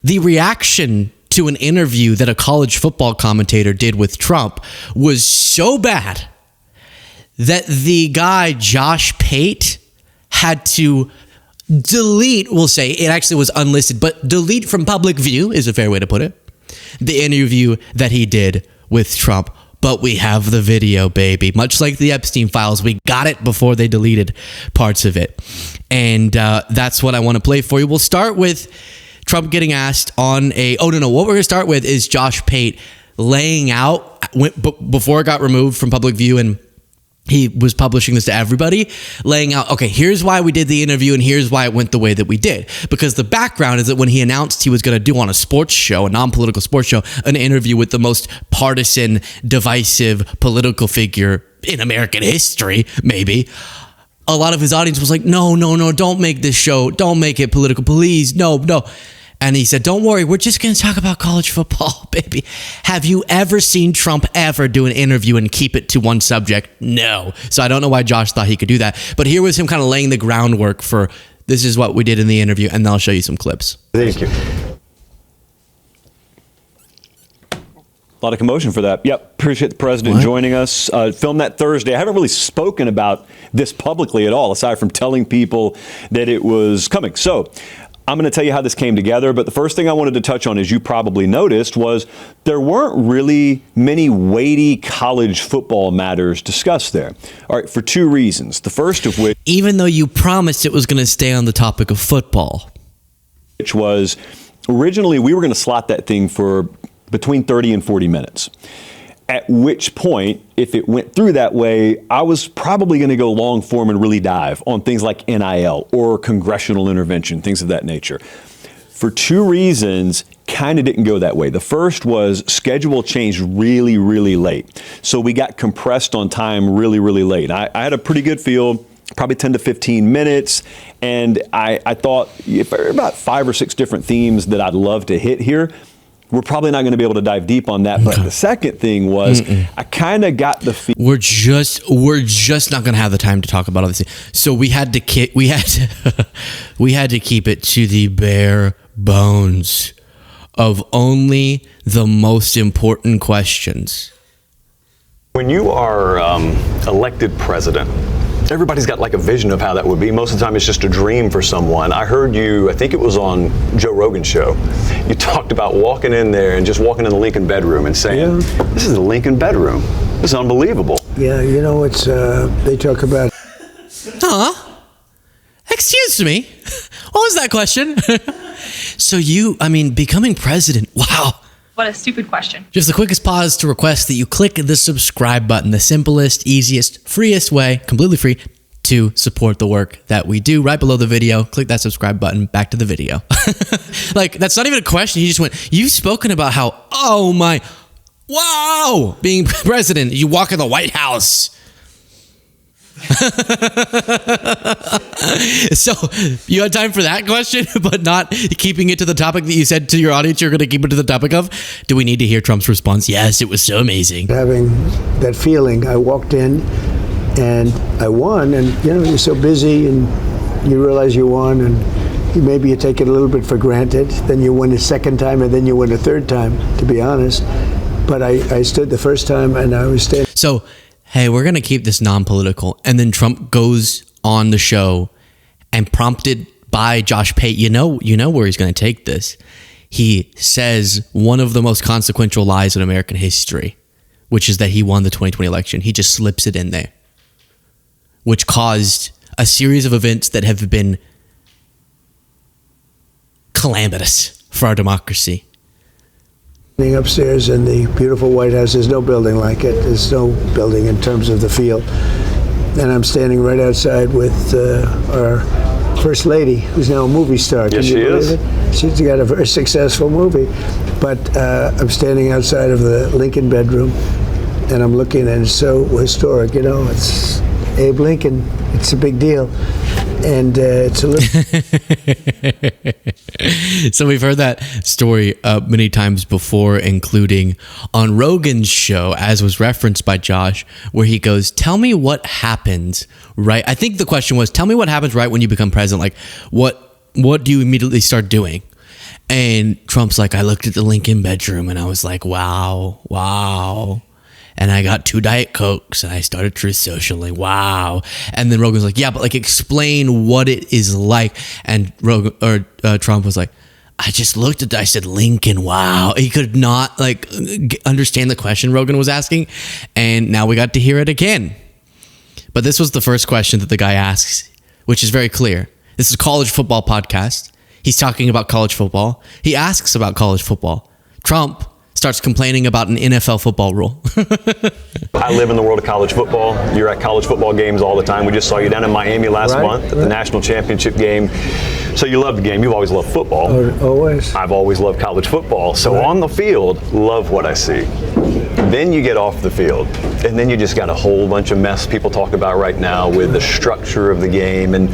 The reaction to an interview that a college football commentator did with Trump was so bad that the guy, Josh Pate, had to delete, we'll say, it actually was unlisted, but delete from public view is a fair way to put it, the interview that he did with Trump. But we have the video, baby. Much like the Epstein files, we got it before they deleted parts of it. And that's what I want to play for you. We'll start with Trump getting asked on a... Oh, no. What we're going to start with is Josh Pate laying out, before it got removed from public view and he was publishing this to everybody, laying out, okay, here's why we did the interview and here's why it went the way that we did. Because the background is that when he announced he was going to do on a sports show, a non-political sports show, an interview with the most partisan, divisive political figure in American history, maybe, a lot of his audience was like, no, don't make this show. Don't make it political. Please, no. And he said, don't worry, we're just going to talk about college football, baby. Have you ever seen Trump ever do an interview and keep it to one subject? No. So I don't know why Josh thought he could do that. But here was him kind of laying the groundwork for this is what we did in the interview, and then I'll show you some clips. Thank you. A lot of commotion for that. Yep. Appreciate the president joining us. Filmed that Thursday. I haven't really spoken about this publicly at all, aside from telling people that it was coming. So I'm going to tell you how this came together, but the first thing I wanted to touch on, as you probably noticed, was there weren't really many weighty college football matters discussed there. All right, for two reasons. The first of which... Even though you promised it was going to stay on the topic of football. Which was, originally we were going to slot that thing for between 30 and 40 minutes. At which point, if it went through that way, I was probably going to go long form and really dive on things like NIL or congressional intervention, things of that nature. For two reasons, kind of didn't go that way. The first was schedule changed really, really late. So we got compressed on time really, really late. I had a pretty good feel, probably 10 to 15 minutes. And I thought if there are about 5 or 6 different themes that I'd love to hit here, we're probably not going to be able to dive deep on that. But the second thing was I kind of got the feel we're just not going to have the time to talk about all this. So we had to keep it to the bare bones of only the most important questions. When you are elected president, everybody's got like a vision of how that would be. Most of the time it's just a dream for someone. I heard you, I think it was on Joe Rogan's show, you talked about walking in there and just walking in the Lincoln bedroom and saying, this is the Lincoln bedroom. This is unbelievable. Yeah, you know, it's, they talk about... Excuse me? What was that question? So becoming president, wow. What a stupid question. Just the quickest pause to request that you click the subscribe button, the simplest, easiest, freest way, completely free, to support the work that we do. Right below the video, click that subscribe button, back to the video. Like, that's not even a question. You just went, you've spoken about how, wow, being president, you walk in the White House. So you had time for that question, but not keeping it to the topic that you said to your audience you're going to keep it to the topic of. Do we need to hear Trump's response? Yes, it was so amazing. Having that feeling, I walked in and I won, and you're so busy and you realize you won, and maybe you take it a little bit for granted. Then you win a second time, and then you win a third time, to be honest. But I stood the first time and I was standing. So, hey, we're going to keep this non-political. And then Trump goes on the show and, prompted by Josh Pate, you know where he's going to take this. He says one of the most consequential lies in American history, which is that he won the 2020 election. He just slips it in there, which caused a series of events that have been calamitous for our democracy. Upstairs in the beautiful White House, there's no building like it. There's no building in terms of the feel. And I'm standing right outside with our First Lady, who's now a movie star. Yes, she is. She's got a very successful movie. But I'm standing outside of the Lincoln bedroom, and I'm looking, and it's so historic. It's Abe Lincoln. It's a big deal. And it's a little... So we've heard that story many times before, including on Rogan's show, as was referenced by Josh, where he goes, tell me what happens, right? I think the question was, tell me what happens right when you become president. Like, what do you immediately start doing? And Trump's like, I looked at the Lincoln bedroom and I was like, wow. And I got 2 Diet Cokes and I started Truth Social. Like, wow. And then Rogan's like, yeah, but like explain what it is like. And Trump was like, I just looked at that. I said, Lincoln, wow. He could not like understand the question Rogan was asking. And now we got to hear it again. But this was the first question that the guy asks, which is very clear. This is a college football podcast. He's talking about college football. He asks about college football. Trump starts complaining about an NFL football rule. I live in the world of college football. You're at college football games all the time. We just saw you down in Miami last month at the national championship game. So you love the game. You've always loved football. Always. I've always loved college football. So on the field, love what I see. Then you get off the field, and then you just got a whole bunch of mess people talk about right now with the structure of the game and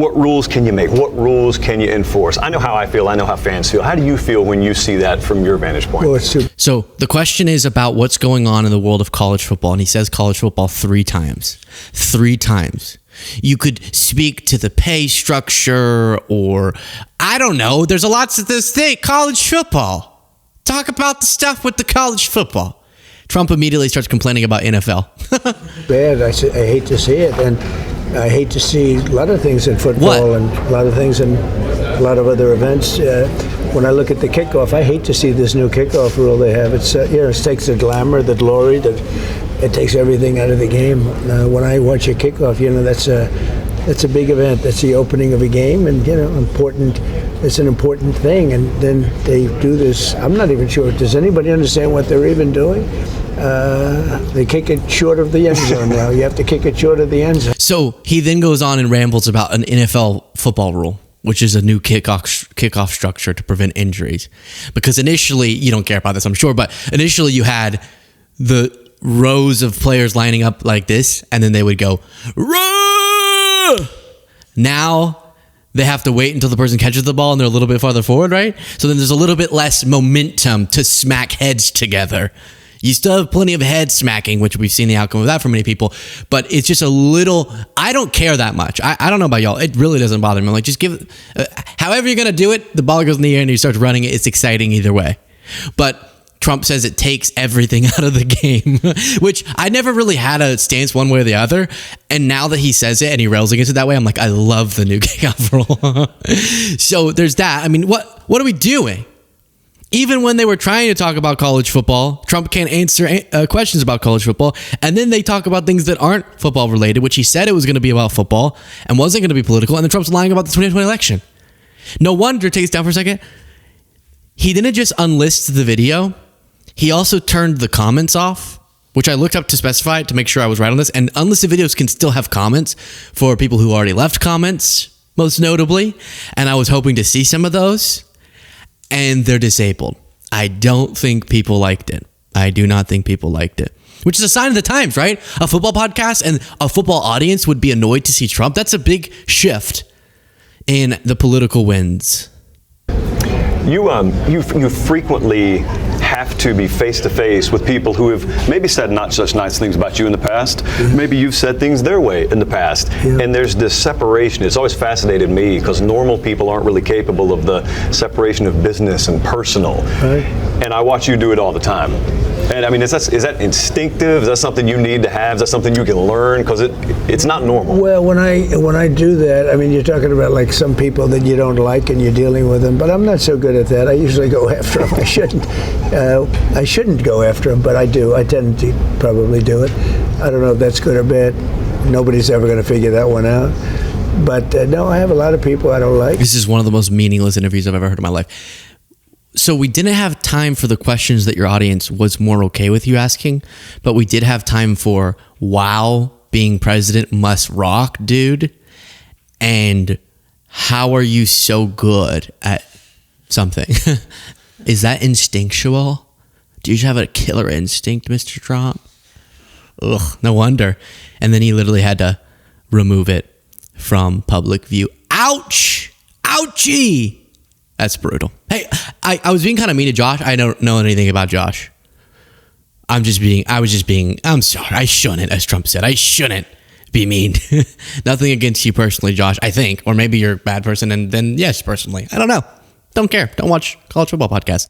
what rules can you make, what rules can you enforce. I know how I feel. I know how fans feel. How do you feel when you see that from your vantage point? Well, so the question is about what's going on in the world of college football, and he says college football 3 times. 3 times. You could speak to the pay structure, or I don't know. There's a lot to this thing. College football. Talk about the stuff with the college football. Trump immediately starts complaining about NFL. bad. I hate to see it, and I hate to see a lot of things in football and a lot of things in a lot of other events. When I look at the kickoff, I hate to see this new kickoff rule they have. It's it takes the glamour, the glory, it takes everything out of the game. When I watch a kickoff, that's a big event. That's the opening of a game, and important. It's an important thing, and then they do this. I'm not even sure. Does anybody understand what they're even doing? They kick it short of the end zone now. You have to kick it short of the end zone. So he then goes on and rambles about an NFL football rule, which is a new kickoff structure to prevent injuries. Because initially, you don't care about this, I'm sure, but initially you had the rows of players lining up like this, and then they would go, Rah! Now they have to wait until the person catches the ball and they're a little bit farther forward, right? So then there's a little bit less momentum to smack heads together. You still have plenty of head smacking, which we've seen the outcome of that for many people, but it's just a little, I don't care that much. I don't know about y'all. It really doesn't bother me. I'm like, just give, however you're going to do it, the ball goes in the air and you start running it. It's exciting either way. But Trump says it takes everything out of the game, which I never really had a stance one way or the other. And now that he says it and he rails against it that way, I'm like, I love the new kickoff rule. So there's that. I mean, what are we doing? Even when they were trying to talk about college football, Trump can't answer questions about college football. And then they talk about things that aren't football related, which he said it was going to be about football and wasn't going to be political. And then Trump's lying about the 2020 election. No wonder, take us down for a second. He didn't just unlist the video. He also turned the comments off, which I looked up to specify to make sure I was right on this. And unlisted videos can still have comments for people who already left comments, most notably. And I was hoping to see some of those. And they're disabled. I don't think people liked it. I do not think people liked it. Which is a sign of the times, right? A football podcast and a football audience would be annoyed to see Trump. That's a big shift in the political winds. You frequently have to be face to face with people who have maybe said not such nice things about you in the past. Maybe you've said things their way in the past. And there's this separation. It's always fascinated me because normal people aren't really capable of the separation of business and personal. Right. And I watch you do it all the time. And I mean, is that instinctive? Is that something you need to have? Is that something you can learn? Because it's not normal. Well, when I do that, I mean, you're talking about like some people that you don't like and you're dealing with them, but I'm not so good at that. I usually go after them. I shouldn't go after them, but I do. I tend to probably do it. I don't know if that's good or bad. Nobody's ever going to figure that one out. But no, I have a lot of people I don't like. This is one of the most meaningless interviews I've ever heard in my life. So we didn't have time for the questions that your audience was more okay with you asking, but we did have time for, wow, being president must rock, dude. And how are you so good at something? Is that instinctual? Do you have a killer instinct, Mr. Trump? Ugh, no wonder. And then he literally had to remove it from public view. Ouch! Ouchie! That's brutal. Hey, I was being kind of mean to Josh. I don't know anything about Josh. I'm sorry. I shouldn't, as Trump said. I shouldn't be mean. Nothing against you personally, Josh, I think. Or maybe you're a bad person and then, yes, personally. I don't know. Don't care. Don't watch college football podcasts.